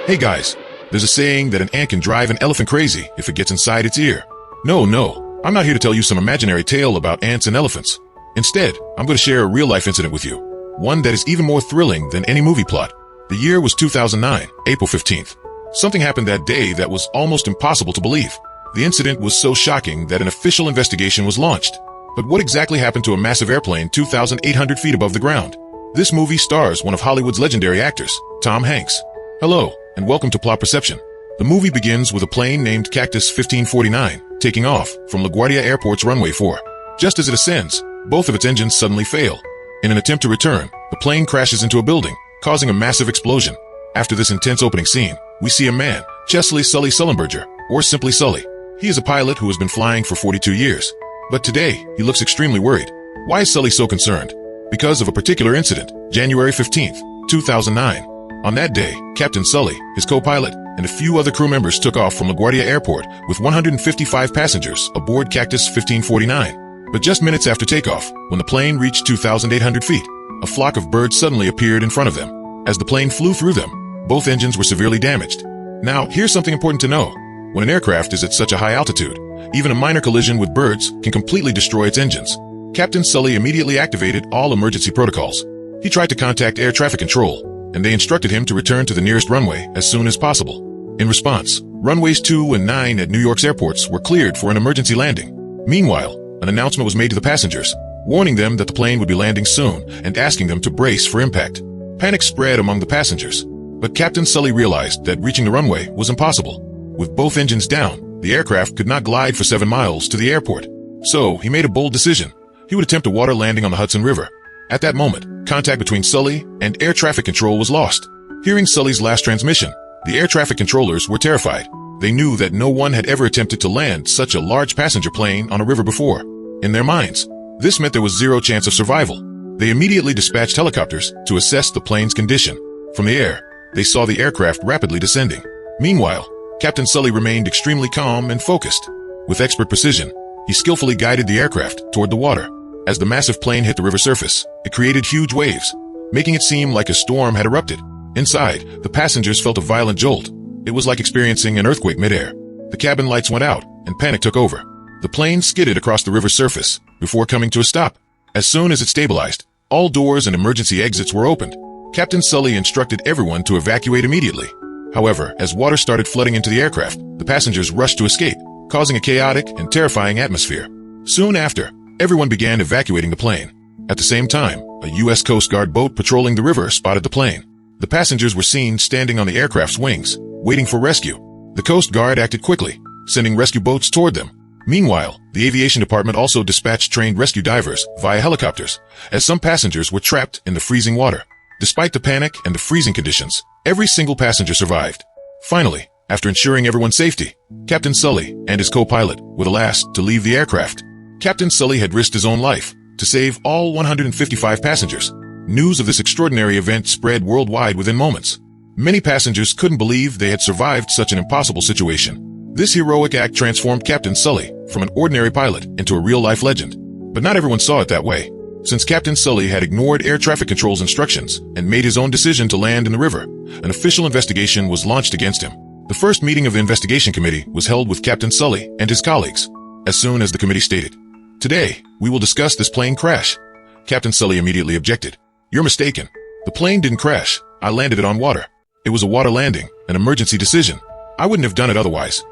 Hey guys, there's a saying that an ant can drive an elephant crazy if it gets inside its ear. No, I'm not here to tell you some imaginary tale about ants and elephants. Instead, I'm going to share a real-life incident with you, one that is even more thrilling than any movie plot. The year was 2009, April 15th. Something happened that day that was almost impossible to believe. The incident was so shocking that an official investigation was launched. But what exactly happened to a massive airplane 2,800 feet above the ground? This movie stars one of Hollywood's legendary actors, Tom Hanks. Hello, and welcome to Plot Perception. The movie begins with a plane named Cactus 1549 taking off from LaGuardia Airport's runway 4. Just as it ascends, both of its engines suddenly fail. In an attempt to return, the plane crashes into a building, causing a massive explosion. After this intense opening scene, we see a man, Chesley Sully Sullenberger, or simply Sully. He is a pilot who has been flying for 42 years. But today, he looks extremely worried. Why is Sully so concerned? Because of a particular incident, January 15th, 2009. On that day, Captain Sully, his co-pilot, and a few other crew members took off from LaGuardia Airport with 155 passengers aboard Cactus 1549. But just minutes after takeoff, when the plane reached 2,800 feet, a flock of birds suddenly appeared in front of them. As the plane flew through them, both engines were severely damaged. Now, here's something important to know. When an aircraft is at such a high altitude, even a minor collision with birds can completely destroy its engines. Captain Sully immediately activated all emergency protocols. He tried to contact air traffic control, and they instructed him to return to the nearest runway as soon as possible. In response, runways 2 and 9 at New York's airports were cleared for an emergency landing. Meanwhile, an announcement was made to the passengers, warning them that the plane would be landing soon and asking them to brace for impact. Panic spread among the passengers, but Captain Sully realized that reaching the runway was impossible. With both engines down, the aircraft could not glide for 7 miles to the airport. So he made a bold decision. He would attempt a water landing on the Hudson River. At that moment, contact between Sully and air traffic control was lost. Hearing Sully's last transmission, the air traffic controllers were terrified. They knew that no one had ever attempted to land such a large passenger plane on a river before. In their minds, this meant there was zero chance of survival. They immediately dispatched helicopters to assess the plane's condition. From the air, they saw the aircraft rapidly descending. Meanwhile, Captain Sully remained extremely calm and focused. With expert precision, he skillfully guided the aircraft toward the water. As the massive plane hit the river surface, it created huge waves, making it seem like a storm had erupted. Inside, the passengers felt a violent jolt. It was like experiencing an earthquake midair. The cabin lights went out, and panic took over. The plane skidded across the river's surface before coming to a stop. As soon as it stabilized, all doors and emergency exits were opened. Captain Sully instructed everyone to evacuate immediately. However, as water started flooding into the aircraft, the passengers rushed to escape, causing a chaotic and terrifying atmosphere. Soon after, everyone began evacuating the plane. At the same time, a US Coast Guard boat patrolling the river spotted the plane. The passengers were seen standing on the aircraft's wings, waiting for rescue. The Coast Guard acted quickly, sending rescue boats toward them. Meanwhile, the aviation department also dispatched trained rescue divers via helicopters, as some passengers were trapped in the freezing water. Despite the panic and the freezing conditions, every single passenger survived. Finally, after ensuring everyone's safety, Captain Sully and his co-pilot were the last to leave the aircraft. Captain Sully had risked his own life to save all 155 passengers. News of this extraordinary event spread worldwide within moments. Many passengers couldn't believe they had survived such an impossible situation. This heroic act transformed Captain Sully from an ordinary pilot into a real-life legend. But not everyone saw it that way. Since Captain Sully had ignored air traffic control's instructions and made his own decision to land in the river, an official investigation was launched against him. The first meeting of the investigation committee was held with Captain Sully and his colleagues. As soon as the committee stated, "Today, we will discuss this plane crash," Captain Sully immediately objected. "You're mistaken. The plane didn't crash. I landed it on water. It was a water landing, an emergency decision. I wouldn't have done it otherwise."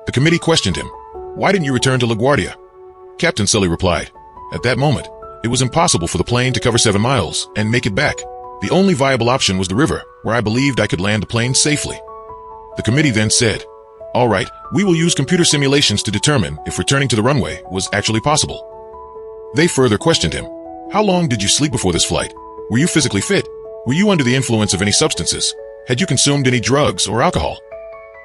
The committee questioned him. "Why didn't you return to LaGuardia?" Captain Sully replied, "At that moment, it was impossible for the plane to cover 7 miles and make it back. The only viable option was the river, where I believed I could land the plane safely." The committee then said, "All right, we will use computer simulations to determine if returning to the runway was actually possible." They further questioned him. "How long did you sleep before this flight? Were you physically fit? Were you under the influence of any substances? Had you consumed any drugs or alcohol?"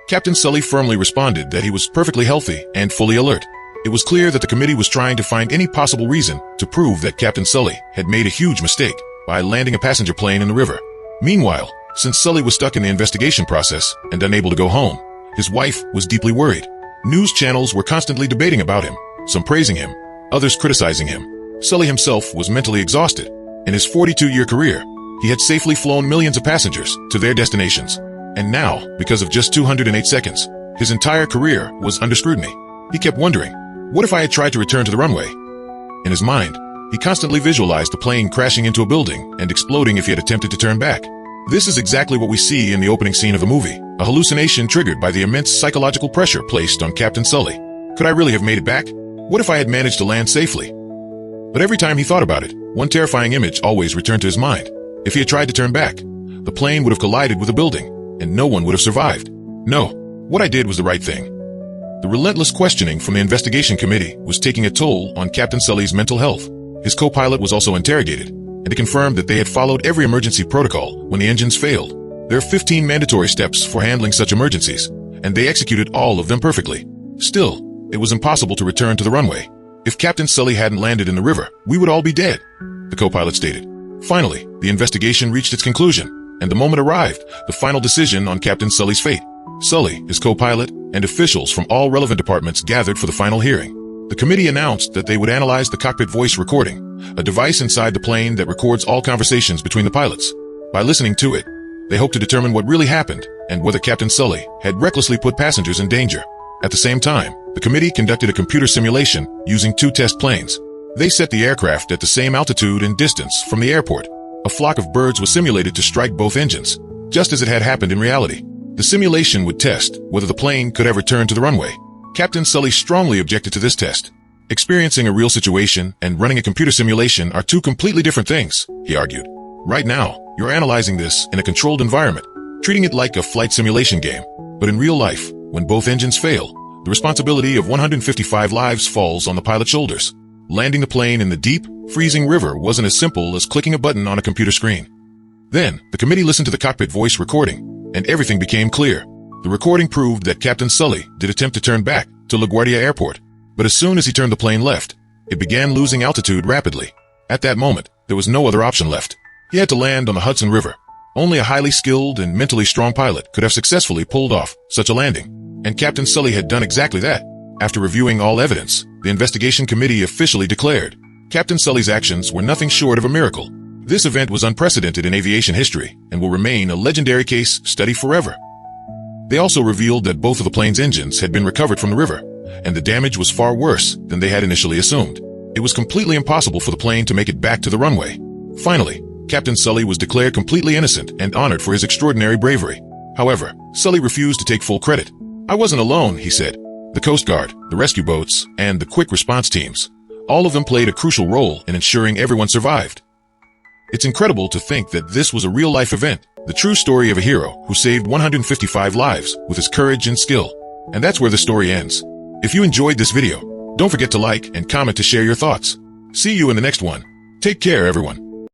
Captain Sully firmly responded that he was perfectly healthy and fully alert. It was clear that the committee was trying to find any possible reason to prove that Captain Sully had made a huge mistake by landing a passenger plane in the river. Meanwhile, since Sully was stuck in the investigation process and unable to go home, his wife was deeply worried. News channels were constantly debating about him, some praising him, others criticizing him. Sully himself was mentally exhausted. In his 42-year career, he had safely flown millions of passengers to their destinations. And now, because of just 208 seconds, his entire career was under scrutiny. He kept wondering, what if I had tried to return to the runway? In his mind, he constantly visualized the plane crashing into a building and exploding if he had attempted to turn back. This is exactly what we see in the opening scene of the movie, a hallucination triggered by the immense psychological pressure placed on Captain Sully. Could I really have made it back? What if I had managed to land safely? But every time he thought about it, one terrifying image always returned to his mind. If he had tried to turn back, the plane would have collided with a building, and no one would have survived. No, what I did was the right thing. The relentless questioning from the investigation committee was taking a toll on Captain Sully's mental health. His co-pilot was also interrogated, and it confirmed that they had followed every emergency protocol when the engines failed. There are 15 mandatory steps for handling such emergencies, and they executed all of them perfectly. Still, it was impossible to return to the runway. If Captain Sully hadn't landed in the river, we would all be dead, the co-pilot stated. Finally, the investigation reached its conclusion, and the moment arrived, the final decision on Captain Sully's fate. Sully, his co-pilot, and officials from all relevant departments gathered for the final hearing. The committee announced that they would analyze the cockpit voice recording, a device inside the plane that records all conversations between the pilots. By listening to it, they hoped to determine what really happened and whether Captain Sully had recklessly put passengers in danger. At the same time, the committee conducted a computer simulation using 2 test planes. They set the aircraft at the same altitude and distance from the airport. A flock of birds was simulated to strike both engines, just as it had happened in reality. The simulation would test whether the plane could ever turn to the runway. Captain Sully strongly objected to this test. Experiencing a real situation and running a computer simulation are 2 completely different things, he argued. Right now, you're analyzing this in a controlled environment, treating it like a flight simulation game. But in real life, when both engines fail, the responsibility of 155 lives falls on the pilot's shoulders. Landing the plane in the deep, freezing river wasn't as simple as clicking a button on a computer screen. Then, the committee listened to the cockpit voice recording, and everything became clear. The recording proved that Captain Sully did attempt to turn back to LaGuardia Airport, but as soon as he turned the plane left, it began losing altitude rapidly. At that moment, there was no other option left. He had to land on the Hudson River. Only a highly skilled and mentally strong pilot could have successfully pulled off such a landing. And Captain Sully had done exactly that. After reviewing all evidence, the investigation committee officially declared Captain Sully's actions were nothing short of a miracle. This event was unprecedented in aviation history and will remain a legendary case study forever. They also revealed that both of the plane's engines had been recovered from the river, and the damage was far worse than they had initially assumed. It was completely impossible for the plane to make it back to the runway. Finally, Captain Sully was declared completely innocent and honored for his extraordinary bravery. However, Sully refused to take full credit. I wasn't alone, he said. The Coast Guard, the rescue boats, and the quick response teams, all of them played a crucial role in ensuring everyone survived. It's incredible to think that this was a real-life event, the true story of a hero who saved 155 lives with his courage and skill. And that's where the story ends. If you enjoyed this video, don't forget to like and comment to share your thoughts. See you in the next one. Take care, everyone.